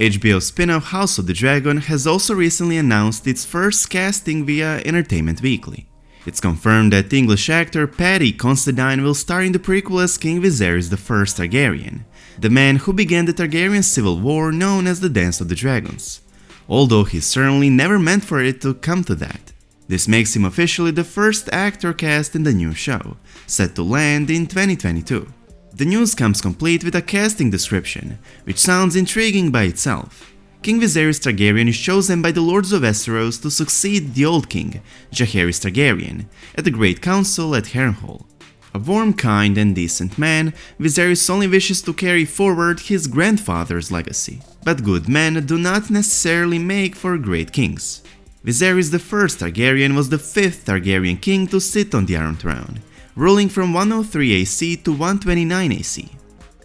HBO spin-off House of the Dragon has also recently announced its first casting via Entertainment Weekly. It's confirmed that English actor Paddy Considine will star in the prequel as King Viserys I Targaryen, the man who began the Targaryen civil war known as the Dance of the Dragons, although he certainly never meant for it to come to that. This makes him officially the first actor cast in the new show, set to land in 2022. The news comes complete with a casting description, which sounds intriguing by itself. King Viserys Targaryen is chosen by the Lords of Westeros to succeed the old king, Jaehaerys Targaryen, at the Great Council at Harrenhal. A warm, kind and decent man, Viserys only wishes to carry forward his grandfather's legacy. But good men do not necessarily make for great kings. Viserys I Targaryen was the 5th Targaryen king to sit on the Iron Throne, ruling from 103 AC to 129 AC.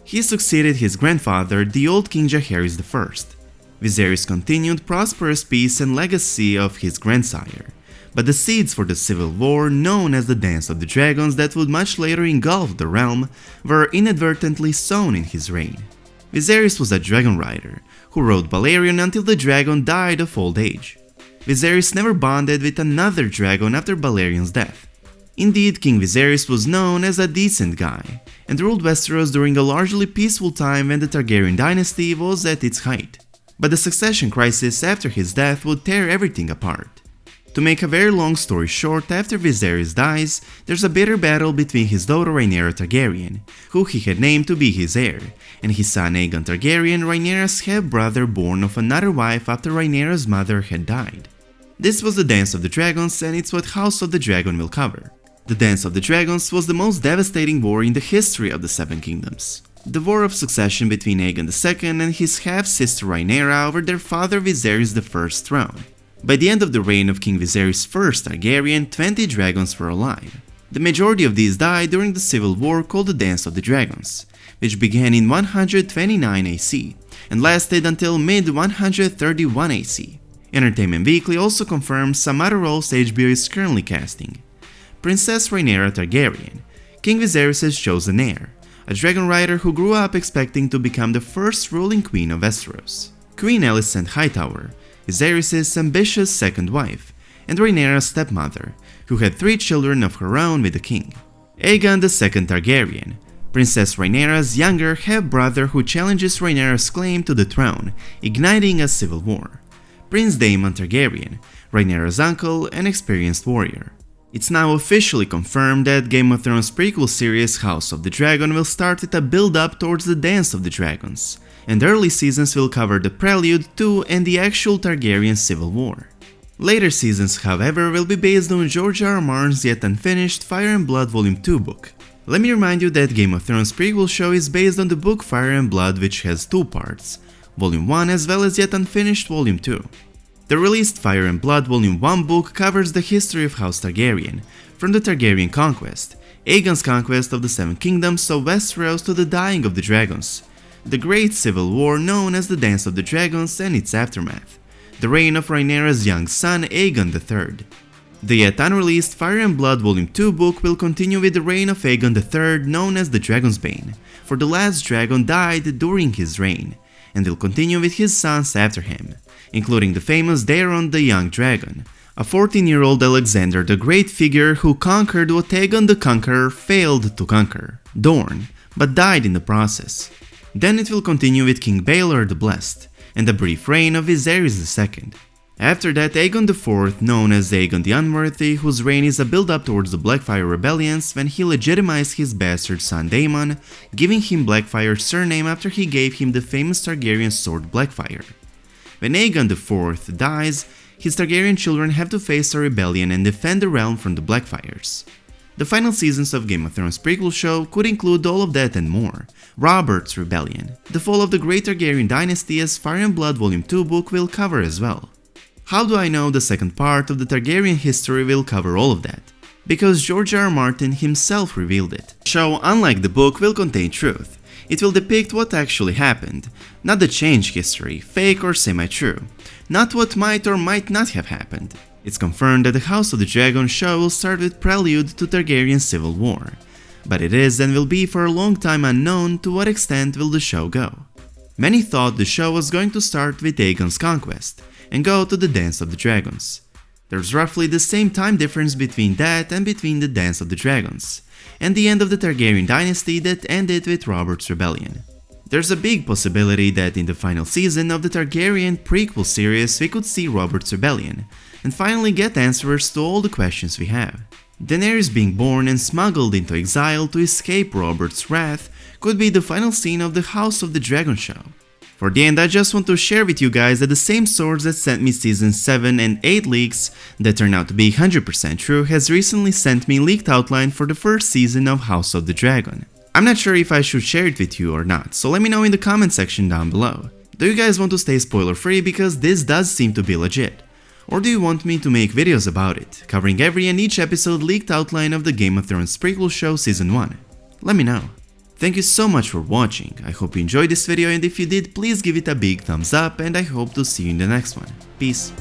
He succeeded his grandfather, the old King Jaehaerys I. Viserys continued prosperous peace and legacy of his grandsire, but the seeds for the civil war known as the Dance of the Dragons that would much later engulf the realm were inadvertently sown in his reign. Viserys was a dragon rider who rode Balerion until the dragon died of old age. Viserys never bonded with another dragon after Balerion's death. Indeed, King Viserys was known as a decent guy and ruled Westeros during a largely peaceful time when the Targaryen dynasty was at its height. But the succession crisis after his death would tear everything apart. To make a very long story short, after Viserys dies, there's a bitter battle between his daughter Rhaenyra Targaryen, who he had named to be his heir, and his son Aegon Targaryen, Rhaenyra's half-brother born of another wife after Rhaenyra's mother had died. This was the Dance of the Dragons, and it's what House of the Dragon will cover. The Dance of the Dragons was the most devastating war in the history of the Seven Kingdoms. The war of succession between Aegon II and his half-sister Rhaenyra over their father Viserys I's throne. By the end of the reign of King Viserys I Targaryen, 20 dragons were alive. The majority of these died during the civil war called the Dance of the Dragons, which began in 129 AC and lasted until mid-131 AC. Entertainment Weekly also confirms some other roles HBO is currently casting. Princess Rhaenyra Targaryen, King Viserys' chosen heir, a dragon rider who grew up expecting to become the first ruling queen of Westeros. Queen Alicent Hightower, Viserys' ambitious second wife, and Rhaenyra's stepmother, who had 3 children of her own with the king. Aegon II Targaryen, Princess Rhaenyra's younger half-brother who challenges Rhaenyra's claim to the throne, igniting a civil war. Prince Daemon Targaryen, Rhaenyra's uncle and experienced warrior. It's now officially confirmed that Game of Thrones prequel series House of the Dragon will start with a build-up towards the Dance of the Dragons, and early seasons will cover the prelude to and the actual Targaryen civil war. Later seasons, however, will be based on George R. R. Martin's yet unfinished Fire and Blood Volume 2 book. Let me remind you that Game of Thrones prequel show is based on the book Fire and Blood, which has 2 parts, Volume 1 as well as yet unfinished Volume 2. The released Fire and Blood Volume 1 book covers the history of House Targaryen, from the Targaryen conquest, Aegon's conquest of the Seven Kingdoms of Westeros to the dying of the dragons, the great civil war known as the Dance of the Dragons and its aftermath, the reign of Rhaenyra's young son Aegon III. The yet unreleased Fire and Blood Volume 2 book will continue with the reign of Aegon III known as the Dragon's Bane, for the last dragon died during his reign, and will continue with his sons after him, including the famous Daeron the Young Dragon, a 14-year-old Alexander the Great figure who conquered what Aegon the Conqueror failed to conquer, Dorne, but died in the process. Then it will continue with King Baelor the Blessed, and the brief reign of Viserys II. After that, Aegon IV, known as Aegon the Unworthy, whose reign is a build-up towards the Blackfyre rebellions when he legitimized his bastard son Daemon, giving him Blackfyre's surname after he gave him the famous Targaryen sword Blackfyre. When Aegon IV dies, his Targaryen children have to face a rebellion and defend the realm from the Blackfyres. The final seasons of Game of Thrones prequel show could include all of that and more. Robert's Rebellion, the fall of the Great Targaryen dynasty as Fire and Blood Volume 2 book will cover as well. How do I know the second part of the Targaryen history will cover all of that? Because George R. R. Martin himself revealed it. The show, unlike the book, will contain truth. It will depict what actually happened, not the changed history, fake or semi-true, not what might or might not have happened. It's confirmed that the House of the Dragon show will start with prelude to Targaryen civil war, but it is and will be for a long time unknown to what extent will the show go. Many thought the show was going to start with Aegon's conquest and go to the Dance of the Dragons. There's roughly the same time difference between that and between the Dance of the Dragons, and the end of the Targaryen dynasty that ended with Robert's rebellion. There's a big possibility that in the final season of the Targaryen prequel series we could see Robert's rebellion, and finally get answers to all the questions we have. Daenerys being born and smuggled into exile to escape Robert's wrath could be the final scene of the House of the Dragon show. For the end, I just want to share with you guys that the same source that sent me season 7 and 8 leaks that turned out to be 100% true has recently sent me leaked outline for the first season of House of the Dragon. I'm not sure if I should share it with you or not, so let me know in the comment section down below. Do you guys want to stay spoiler free because this does seem to be legit? Or do you want me to make videos about it, covering every and each episode leaked outline of the Game of Thrones prequel show season 1? Let me know. Thank you so much for watching, I hope you enjoyed this video, and if you did, please give it a big thumbs up, and I hope to see you in the next one. Peace.